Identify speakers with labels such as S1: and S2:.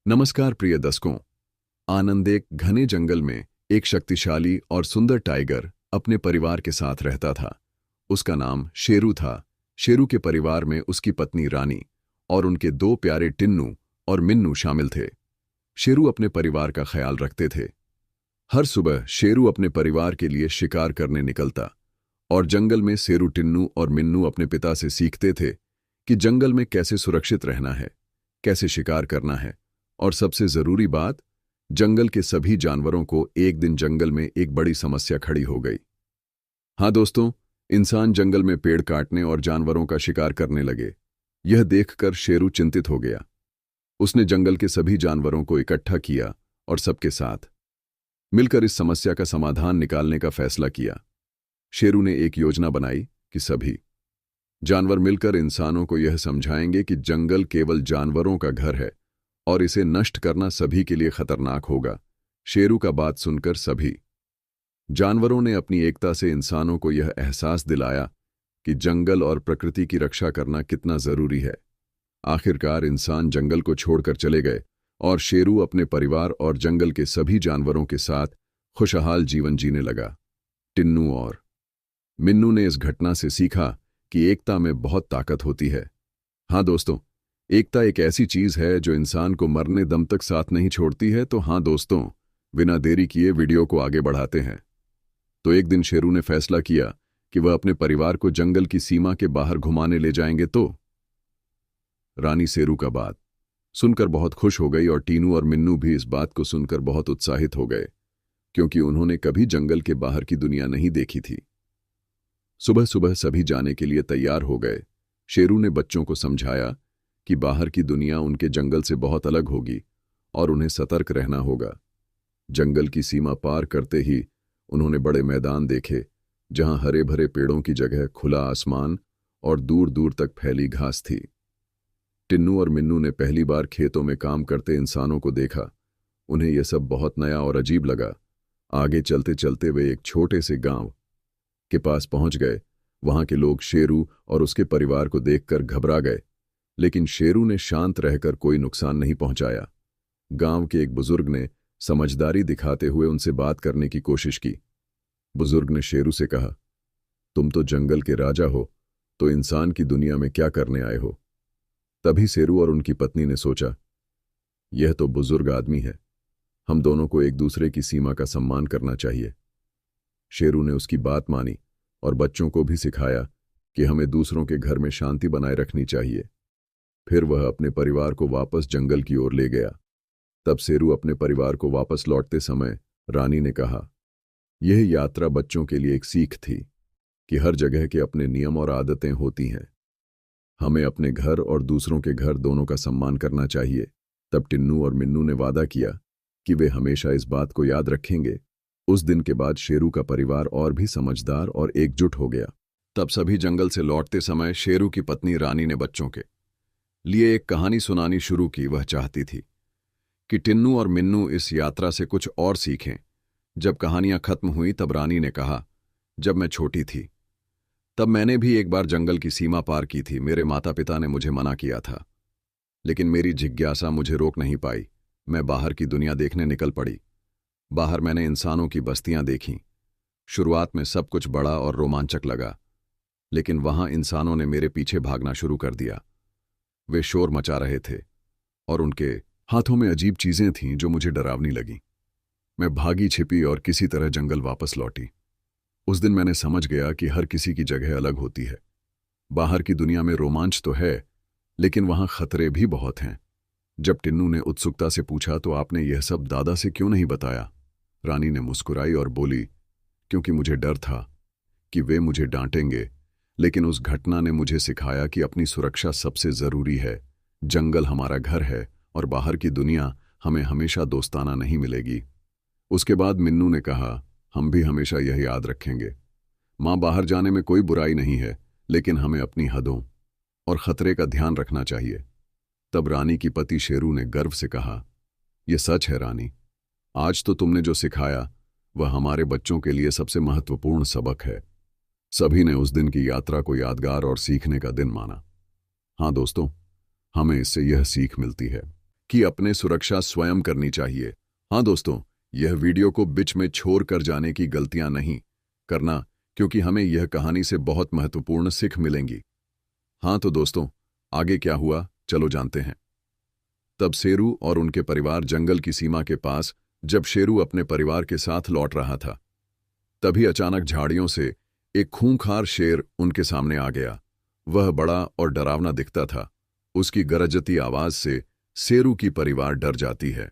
S1: नमस्कार प्रिय दर्शकों। आनंद एक घने जंगल में एक शक्तिशाली और सुंदर टाइगर अपने परिवार के साथ रहता था। उसका नाम शेरू था। शेरू के परिवार में उसकी पत्नी रानी और उनके दो प्यारे टिन्नू और मिन्नू शामिल थे। शेरू अपने परिवार का ख्याल रखते थे। हर सुबह शेरू अपने परिवार के लिए शिकार करने निकलता और जंगल में शेरू टिन्नू और मिन्नू अपने पिता से सीखते थे कि जंगल में कैसे सुरक्षित रहना है, कैसे शिकार करना है और सबसे जरूरी बात, जंगल के सभी जानवरों को एक दिन जंगल में एक बड़ी समस्या खड़ी हो गई। हाँ दोस्तों, इंसान जंगल में पेड़ काटने और जानवरों का शिकार करने लगे। यह देखकर शेरू चिंतित हो गया। उसने जंगल के सभी जानवरों को इकट्ठा किया और सबके साथ मिलकर इस समस्या का समाधान निकालने का फैसला किया। शेरू ने एक योजना बनाई कि सभी जानवर मिलकर इंसानों को यह समझाएंगे कि जंगल केवल जानवरों का घर है और इसे नष्ट करना सभी के लिए खतरनाक होगा। शेरू का बात सुनकर सभी जानवरों ने अपनी एकता से इंसानों को यह एहसास दिलाया कि जंगल और प्रकृति की रक्षा करना कितना जरूरी है। आखिरकार इंसान जंगल को छोड़कर चले गए और शेरू अपने परिवार और जंगल के सभी जानवरों के साथ खुशहाल जीवन जीने लगा। टिन्नू और मिन्नू ने इस घटना से सीखा कि एकता में बहुत ताकत होती है। हाँ दोस्तों, एकता एक ऐसी चीज है जो इंसान को मरने दम तक साथ नहीं छोड़ती है। तो हाँ दोस्तों, बिना देरी किए वीडियो को आगे बढ़ाते हैं। तो एक दिन शेरू ने फैसला किया कि वह अपने परिवार को जंगल की सीमा के बाहर घुमाने ले जाएंगे। तो रानी शेरू का बात सुनकर बहुत खुश हो गई और टीनू और मिन्नू भी इस बात को सुनकर बहुत उत्साहित हो गए, क्योंकि उन्होंने कभी जंगल के बाहर की दुनिया नहीं देखी थी। सुबह सुबह सभी जाने के लिए तैयार हो गए। शेरू ने बच्चों को समझाया कि बाहर की दुनिया उनके जंगल से बहुत अलग होगी और उन्हें सतर्क रहना होगा। जंगल की सीमा पार करते ही उन्होंने बड़े मैदान देखे, जहां हरे भरे पेड़ों की जगह खुला आसमान और दूर दूर तक फैली घास थी। टिन्नू और मिन्नू ने पहली बार खेतों में काम करते इंसानों को देखा। उन्हें यह सब बहुत नया और अजीब लगा। आगे चलते चलते वे एक छोटे से गांव के पास पहुंच गए। वहां के लोग शेरू और उसके परिवार को देखकर घबरा गए, लेकिन शेरू ने शांत रहकर कोई नुकसान नहीं पहुंचाया। गांव के एक बुजुर्ग ने समझदारी दिखाते हुए उनसे बात करने की कोशिश की। बुजुर्ग ने शेरू से कहा, तुम तो जंगल के राजा हो, तो इंसान की दुनिया में क्या करने आए हो? तभी शेरू और उनकी पत्नी ने सोचा, यह तो बुजुर्ग आदमी है, हम दोनों को एक दूसरे की सीमा का सम्मान करना चाहिए। शेरू ने उसकी बात मानी और बच्चों को भी सिखाया कि हमें दूसरों के घर में शांति बनाए रखनी चाहिए। फिर वह अपने परिवार को वापस जंगल की ओर ले गया। तब शेरू अपने परिवार को वापस लौटते समय रानी ने कहा, यह यात्रा बच्चों के लिए एक सीख थी कि हर जगह के अपने नियम और आदतें होती हैं। हमें अपने घर और दूसरों के घर दोनों का सम्मान करना चाहिए। तब टिन्नू और मिन्नू ने वादा किया कि वे हमेशा इस बात को याद रखेंगे। उस दिन के बाद शेरू का परिवार और भी समझदार और एकजुट हो गया। तब सभी जंगल से लौटते समय शेरू की पत्नी रानी ने बच्चों के लिए एक कहानी सुनानी शुरू की। वह चाहती थी कि टिन्नू और मिन्नू इस यात्रा से कुछ और सीखें। जब कहानियां खत्म हुई तब रानी ने कहा, जब मैं छोटी थी तब मैंने भी एक बार जंगल की सीमा पार की थी। मेरे माता पिता ने मुझे मना किया था, लेकिन मेरी जिज्ञासा मुझे रोक नहीं पाई। मैं बाहर की दुनिया देखने निकल पड़ी। बाहर मैंने इंसानों की बस्तियां देखीं। शुरुआत में सब कुछ बड़ा और रोमांचक लगा, लेकिन वहां इंसानों ने मेरे पीछे भागना शुरू कर दिया। वे शोर मचा रहे थे और उनके हाथों में अजीब चीजें थीं जो मुझे डरावनी लगी। मैं भागी छिपी और किसी तरह जंगल वापस लौटी। उस दिन मैंने समझ गया कि हर किसी की जगह अलग होती है। बाहर की दुनिया में रोमांच तो है, लेकिन वहां खतरे भी बहुत हैं। जब टिन्नू ने उत्सुकता से पूछा, तो आपने यह सब दादा से क्यों नहीं बताया? रानी ने मुस्कुराई और बोली, क्योंकि मुझे डर था कि वे मुझे डांटेंगे। लेकिन उस घटना ने मुझे सिखाया कि अपनी सुरक्षा सबसे जरूरी है। जंगल हमारा घर है और बाहर की दुनिया हमें हमेशा दोस्ताना नहीं मिलेगी। उसके बाद मिन्नू ने कहा, हम भी हमेशा यह याद रखेंगे। मां, बाहर जाने में कोई बुराई नहीं है, लेकिन हमें अपनी हदों और खतरे का ध्यान रखना चाहिए। तब रानी की पति शेरू ने गर्व से कहा, यह सच है रानी, आज तो तुमने जो सिखाया वह हमारे बच्चों के लिए सबसे महत्वपूर्ण सबक है। सभी ने उस दिन की यात्रा को यादगार और सीखने का दिन माना। हाँ दोस्तों, हमें इससे यह सीख मिलती है कि अपने सुरक्षा स्वयं करनी चाहिए। हाँ दोस्तों, यह वीडियो को बीच में छोड़ कर जाने की गलतियां नहीं करना, क्योंकि हमें यह कहानी से बहुत महत्वपूर्ण सीख मिलेंगी। हाँ तो दोस्तों, आगे क्या हुआ चलो जानते हैं। तब शेरू और उनके परिवार जंगल की सीमा के पास, जब शेरू अपने परिवार के साथ लौट रहा था, तभी अचानक झाड़ियों से एक खूंखार शेर उनके सामने आ गया। वह बड़ा और डरावना दिखता था। उसकी गरजती आवाज से शेरू की परिवार डर जाती है।